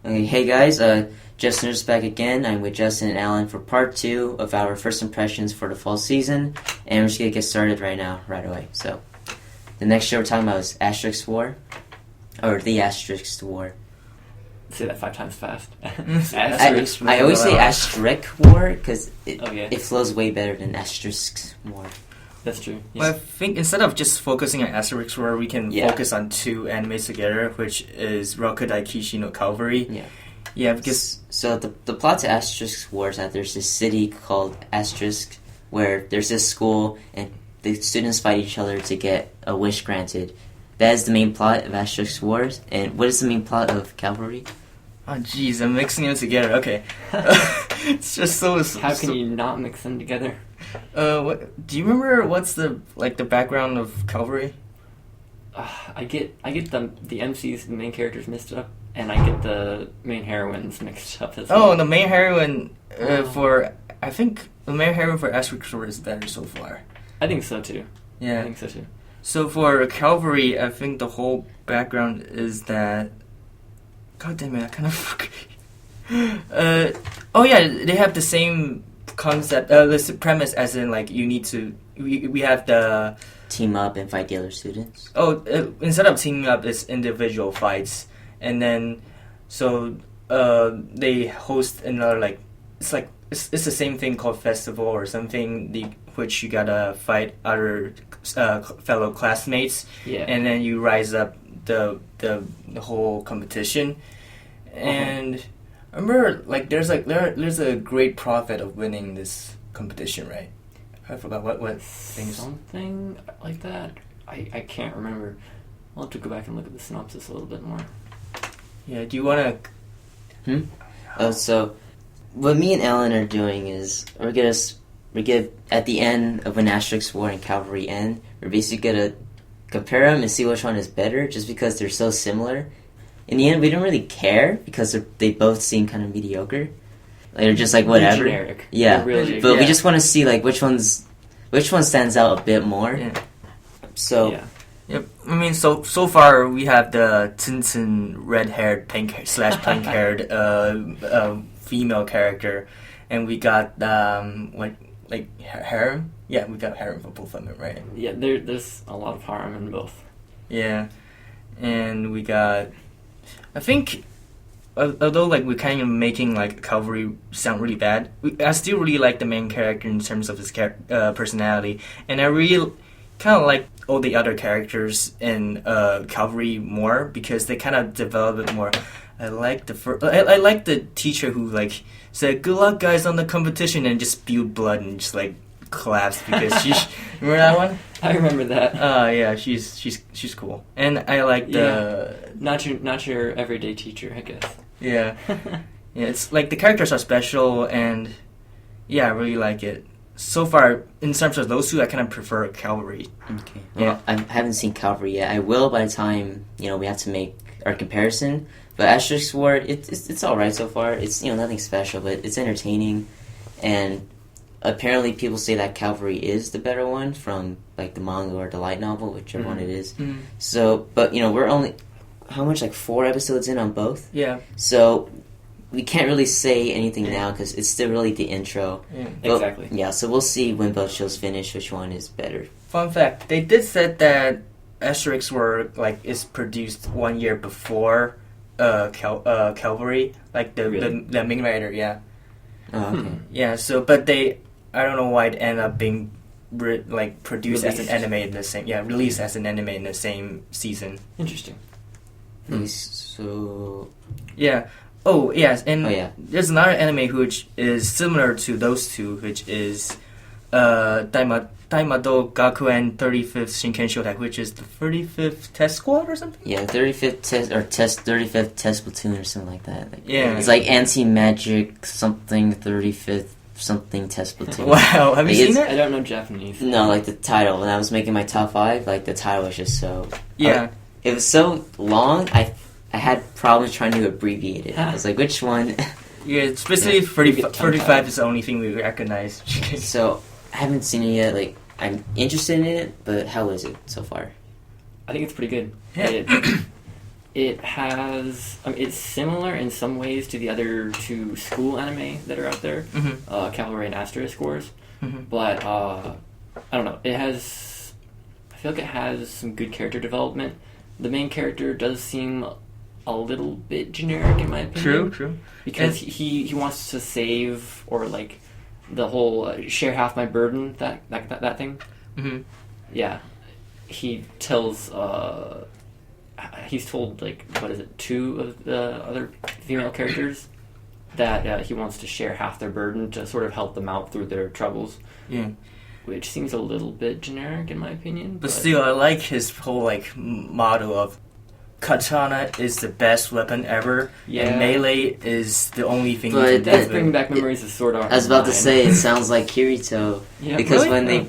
Okay, hey guys, Justin is back again. I'm with Justin and Alan for part 2 of our first impressions for the fall season, and we're just gonna get started right now, right away. So, the next show we're talking about is Asterix War, or the Asterix War. Say that 5 times fast. I always say Asterix War because it flows way better than Asterix War. That's true. Well, I think instead of just focusing on Asterix War, we can focus on 2 animes together, which is Roku Daikishi no Cavalry. Yeah, because... So the plot to Asterix War is that there's this city called Asterix where there's this school and the students fight each other to get a wish granted. That is the main plot of Asterix Wars. And what is the main plot of Cavalry? Oh, jeez, I'm mixing them together. Okay. It's just so... How can you not mix them together? What do you remember? What's the background of Cavalry? I get the MCs, the main characters, mixed up, and I get the main heroines mixed up as well. Oh, the main heroine for Asterix War is better so far. I think so too. Yeah, I think so too. So for Cavalry, I think the whole background is that. God damn it! I kind of. Oh yeah, they have the same concept, the premise as in like you need to. We have the team up and fight the other students. Oh, instead of teaming up, it's individual fights, and then so they host another it's the same thing called festival or something, which you gotta fight other fellow classmates, and then you rise up the whole competition, and I remember there's a great profit of winning this competition, right? I forgot what things. Something like that. I can't remember. I'll have to go back and look at the synopsis a little bit more. Yeah, do you want to... So, what me and Alan are doing is we're gonna at the end of when Asterix War and Cavalry end, we're basically gonna compare them and see which one is better, just because they're so similar. In the end, we don't really care because they both seem kind of mediocre. They're just like whatever. Generic. Yeah, but we just want to see like which one stands out a bit more. Yeah. So. Yeah. Yep. I mean, so far we have the Tintin red-haired, pink-haired female character, and we got harem. Yeah, we got harem for both of them, right? Yeah, there's a lot of harem in both. Yeah, and we got. I think, although we're kind of making Cavalry sound really bad, I still really like the main character in terms of his personality, and I really kind of like all the other characters in Cavalry more because they kind of develop it more. I like I like the teacher who said "Good luck, guys, on the competition" and just spewed blood and just collapsed because she. Remember that one? I remember that. Yeah, she's cool, and I like the not your everyday teacher, I guess. Yeah, yeah. It's the characters are special, and yeah, I really like it. So far, in terms of those two, I kind of prefer Cavalry. Okay. Well, I haven't seen Cavalry yet. I will by the time we have to make our comparison. But Asterix War, it's all right so far. It's nothing special, but it's entertaining, and apparently people say that Cavalry is the better one from the manga or the light novel, whichever one it is. Mm-hmm. So, but we're only 4 episodes in on both. Yeah. So we can't really say anything now because it's still really the intro. Yeah. But, exactly. Yeah. So we'll see when both shows finish which one is better. Fun fact: they did said that Asterix War is produced 1 year before Cavalry, the main writer. Yeah. Oh, okay. Yeah. So, but I don't know why it ended up being produced as an anime in the same released as an anime in the same season. Interesting. So yeah. Oh yes, and there's another anime which is similar to those two, which is Daimado Gakuen 35th Shinken Shotai, which is the 35th Test Squad or something. Yeah, 35th Test Platoon or something like that. Yeah, it's anti-magic something 35th something Test Platoon. Wow, have you seen it? I don't know Japanese. No, the title when I was making my top 5, the title was just so. Yeah, it was so long. I had problems trying to abbreviate it. I was like, which one? Yeah, it's basically 35 is the only thing we recognize. So I haven't seen it yet. I'm interested in it, but how is it so far? I think it's pretty good. Yeah. It has. It's similar in some ways to the other two school anime that are out there, Cavalry and Asterisk Wars. But I don't know. It has. I feel like it has some good character development. The main character does seem a little bit generic in my opinion. True. Because he wants to save or like the whole share half my burden that thing. Yeah, he tells. He's told, like, what is it, 2 of the other female characters that he wants to share half their burden to sort of help them out through their troubles. Yeah. Which seems a little bit generic in my opinion. But still, I like his whole, like, motto of katana is the best weapon ever, and melee is the only thing you can do. That's bringing back memories of Sword Art. I was about to say, it sounds like Kirito. Yeah, because really?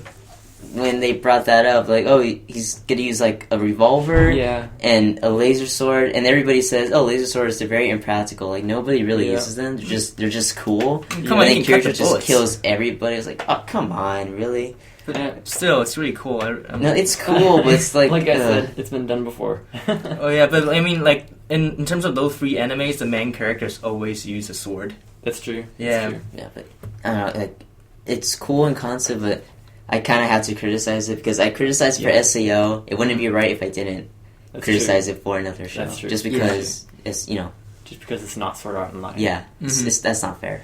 when they brought that up, like, oh, he's gonna use like a revolver and a laser sword, and everybody says, oh, laser swords are very impractical. Like nobody really uses them. They're just cool. Come on, and Kirito just kills everybody. It's like, oh, come on, really? But still, it's really cool. No, it's cool, but it's like like I said, it's been done before. Oh yeah, but I mean, like in terms of those 3 animes, the main characters always use a sword. That's true. Yeah, yeah, but I don't know. Like, it's cool in concept, but I kind of had to criticize it because I criticized for SAO. It wouldn't be right if I didn't criticize it for another show. That's true. Just because it's just because it's not Sword Art Online. Yeah, that's not fair.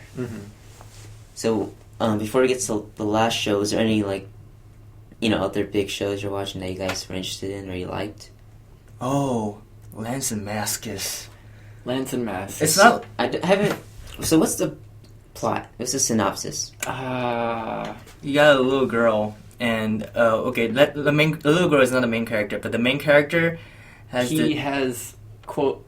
So before we get to the last show, is there any like other big shows you're watching that you guys were interested in or you liked? Oh, Lance and Maskus. Lance and Maskus. It's not. I haven't. So what's the plot? What's the synopsis? You got a little girl, and okay, the little girl is not the main character, but the main character has has quote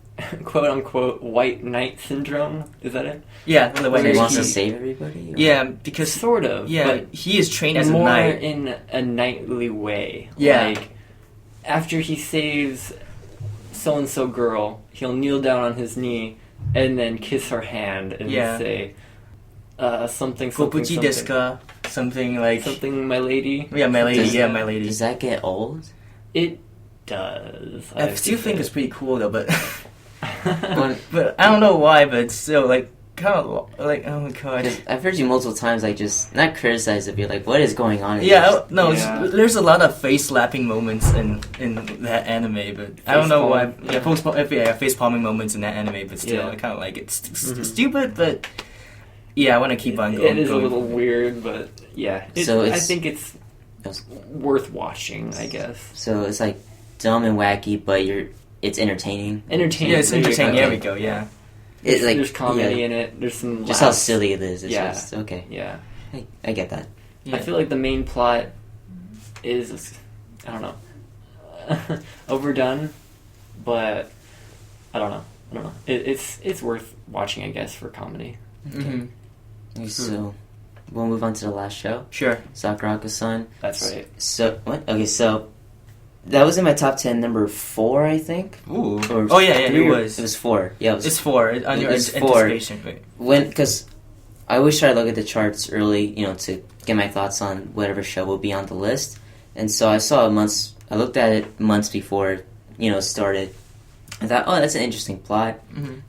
unquote white knight syndrome. Is that it? Yeah, the white He knight. wants to save everybody. Or? Yeah, because sort of. Yeah, but he is trained as a more knight in a knightly way. Yeah. Like after he saves so and so girl, he'll kneel down on his knee and then kiss her hand and say. Something Kopuchi desu ka? Something like something, my lady. Yeah, my lady. My lady. Does that get old? It does. I still think it's pretty cool though, but but I don't know why. But still, like kind of like oh my god. I've heard you multiple times, like just not criticize it, be like, what is going on? There's a lot of face slapping moments in that anime, but I don't know why. Yeah, face palming moments in that anime, but still, I kind of like it. It's stupid, but. Yeah, I want to keep on going. It is a little weird, but yeah. I think it's worth watching, I guess. So it's like dumb and wacky, but it's entertaining. Entertaining. Yeah, it's entertaining. There we go. Yeah. There's comedy in it. There's some. Just how silly it is. It's just okay. Yeah. I get that. Yeah. I feel like the main plot is, I don't know, overdone, but I don't know. It's worth watching, I guess, for comedy. Okay. So, we'll move on to the last show. Sure. Sakurako-san. That's right. So, what? Okay, so that was in my top 10, number 4, I think. Ooh. It was. It was 4. Yeah, it's 4 on your anticipation. Because I always try to look at the charts early, to get my thoughts on whatever show will be on the list. And so I looked at it months before, it started. I thought, oh, that's an interesting plot.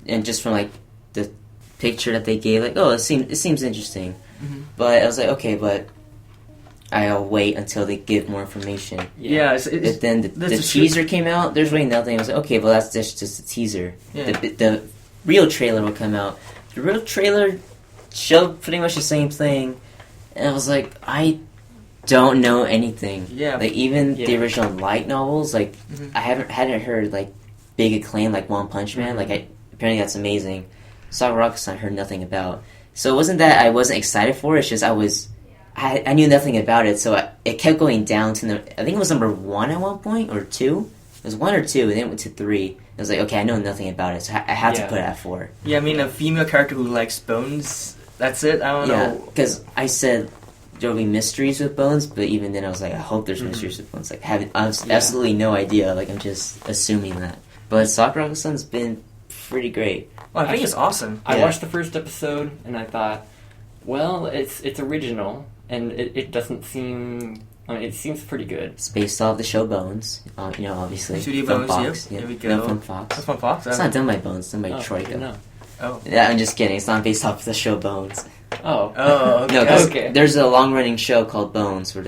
And just from like the picture that they gave, like, oh, it seems interesting. But I was like, okay, but I'll wait until they give more information. Yeah, then the teaser came out. There's really nothing. I was like, okay, well, that's just a teaser. Yeah. The real trailer will come out. The real trailer showed pretty much the same thing, and I was like, I don't know anything. Yeah, like even the original light novels, like I hadn't heard like big acclaim like One Punch Man. Like apparently that's amazing. Sakurako-san I heard nothing about. So it wasn't that I wasn't excited for it. It's just I knew nothing about it. So it kept going down to I think it was number 1 at one point or 2. It was 1 or 2, and then it went to 3. I was like, okay, I know nothing about it, so I had to put it at 4. Yeah, I mean a female character who likes bones. That's it. I don't know. Because I said there'll be mysteries with bones, but even then I was like, I hope there's mysteries with bones. Like I have absolutely no idea. Like I'm just assuming that. But Sakurako-san's been pretty great. Well, I think it's awesome. I watched the first episode and I thought, well, it's original and it doesn't seem I mean, it seems pretty good. It's based off the show Bones. Obviously. Studio from Bones, Fox. yep. Yeah. There we go. No, from Fox. That's from Fox. It's not done by Bones. It's done by Oh, Troika. no. Oh. Yeah, I'm just kidding. It's not based off the show Bones. Oh. Oh, okay. No, 'cause Okay. there's a long-running show called Bones where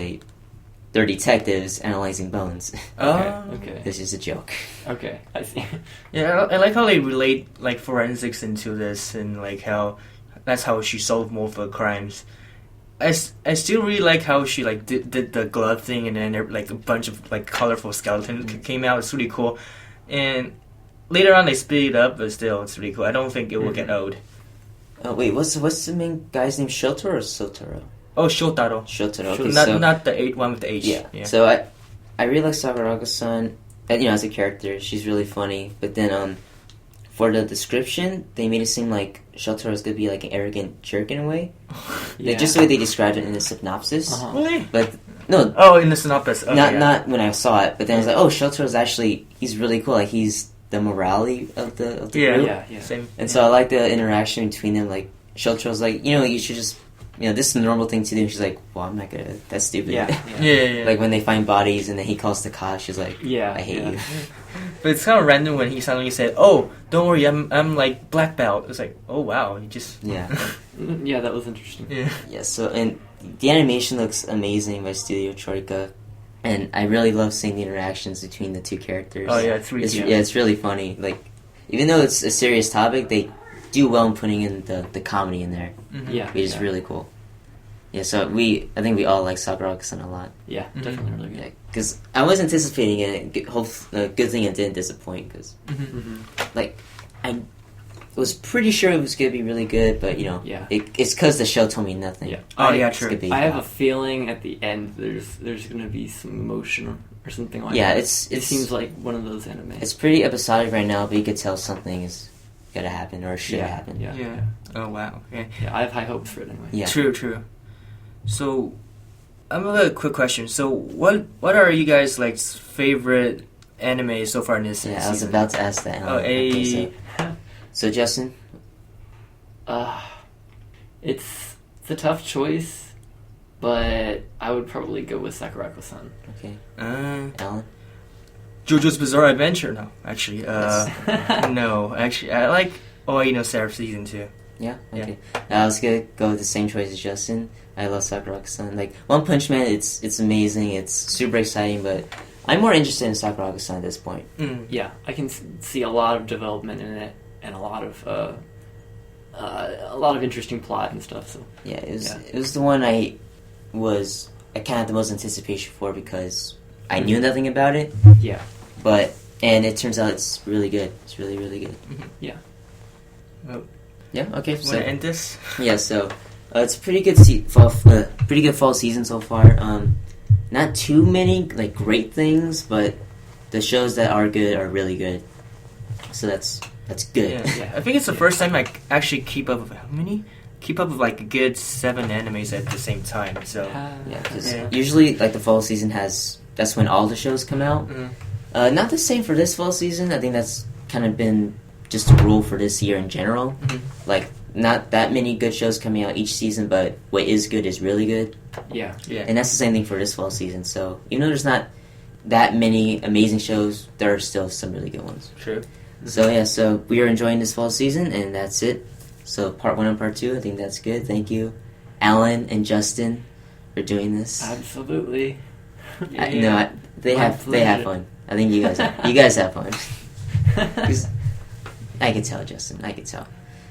they're detectives analyzing bones. Oh. Okay. This is a joke. Okay. I see. Yeah, I like how they relate like forensics into this and like how that's how she solved more of her crimes. I still really like how she like did the glove thing and then like a bunch of like colorful skeletons came out. It's really cool. And later on they speed it up, but still it's really cool. I don't think it will get old. Oh wait, what's the main guy's name? Shotaro or Sotaro? Oh, Shotaro. Shotaro. Okay, Not the one with the H. Yeah. So I really like Sakurako-san. As a character, she's really funny. But then for the description, they made it seem like Shotaro's gonna be like an arrogant jerk in a way. Like, just the way they described it in the synopsis. Uh-huh. Really? But no, Oh, in the synopsis. Okay, not when I saw it. But then I was like, oh, Shotaro's actually he's really cool. Like he's the morality of the Yeah. group. Yeah. Same. And so I like the interaction between them. Like Shotaro's like, you should just, this is the normal thing to do. And she's like, well, I'm not gonna. That's stupid. Yeah. Yeah. Like when they find bodies and then he calls the cops, she's like, Yeah. I hate you. But it's kind of random when he suddenly said, "Oh, don't worry, I'm like black belt." It's like, oh wow, you just Yeah. Yeah, that was interesting. yeah. Yeah. So and the animation looks amazing by Studio Troika, and I really love seeing the interactions between the two characters. Oh yeah, it's really It's, cute. yeah, it's really funny. Like even though it's a serious topic, they do well in putting in the comedy in there, Mhm. Yeah. which is really cool. Yeah. So I think we all like Sakurako-san a lot. Yeah, Mhm. definitely really Yeah, good. because I was anticipating it. Good thing it didn't disappoint. Because Mhm. Mm-hmm. like I was pretty sure it was gonna be really good, but Yeah. it's because the show told me nothing. Yeah. Oh yeah, It's true. gonna be I have a flop. feeling at the end there's gonna be some emotion or something like Yeah, that. it It seems like one of those anime. it's pretty episodic right now, but you could tell something is gonna happen or should yeah, happen. Yeah, Yeah. Oh wow. Okay. yeah. I have high hopes for it anyway. Yeah. True. So, I have a quick question. So, what are you guys like favorite anime so far in this Yeah, season? I was about to ask that. Oh, Okay, so Justin, It's a tough choice, but I would probably go with Sakurako-san. okay, Uh, Alan. JoJo's Bizarre Adventure. No, actually. Yes. No, actually, I like No Seraph season 2. Yeah, okay. I was gonna go with the same choice as Justin. I love Sakurako-san. Like One Punch Man, it's amazing. It's super exciting, but I'm more interested in Sakurako-san at this point. Mm. Yeah, I can see a lot of development in it and a lot of interesting plot and stuff. So Yeah, Yeah. it was the one I kind of had the most anticipation for because I knew nothing about it, yeah, and it turns out it's really good. It's really, really good. Well, Yeah, okay. want to end this? Yeah, so it's a pretty good pretty good fall season so far. Not too many like great things, but the shows that are good are really good. So that's good. Yeah. I think it's the first time I actually keep up with how many? Keep up with like a good 7 animes at the same time. So Yeah, 'cause Yeah. usually like the fall season that's when all the shows come out. Mhm. Not the same for this fall season. I think that's kind of been just a rule for this year in general. Mhm. Like not that many good shows coming out each season, but what is good is really good. yeah, yeah. And that's the same thing for this fall season. So even though there's not that many amazing shows, there are still some really good ones. True. So yeah, so we are enjoying this fall season, and that's it. So part 1 and part 2, I think that's good. Thank you, Alan and Justin, for doing this. absolutely. They My have pleasure. fun. I think you guys have fun. 'Cause I could tell, Justin. I could tell.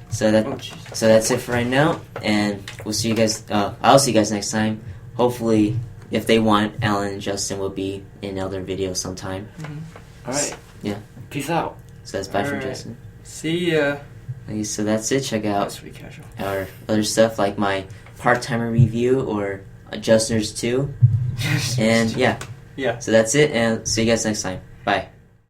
So that's it for right now, and we'll see you guys. I'll see you guys next time. Hopefully, if they want, Alan and Justin will be in another video sometime. All right. Yeah. Peace out. So that's bye from Alright. Justin. See ya. Okay, so that's it. Check out That's pretty casual. our other stuff like my part-timer review or Adjusters 2. And yeah, Yeah. so that's it, and see you guys next time. Bye.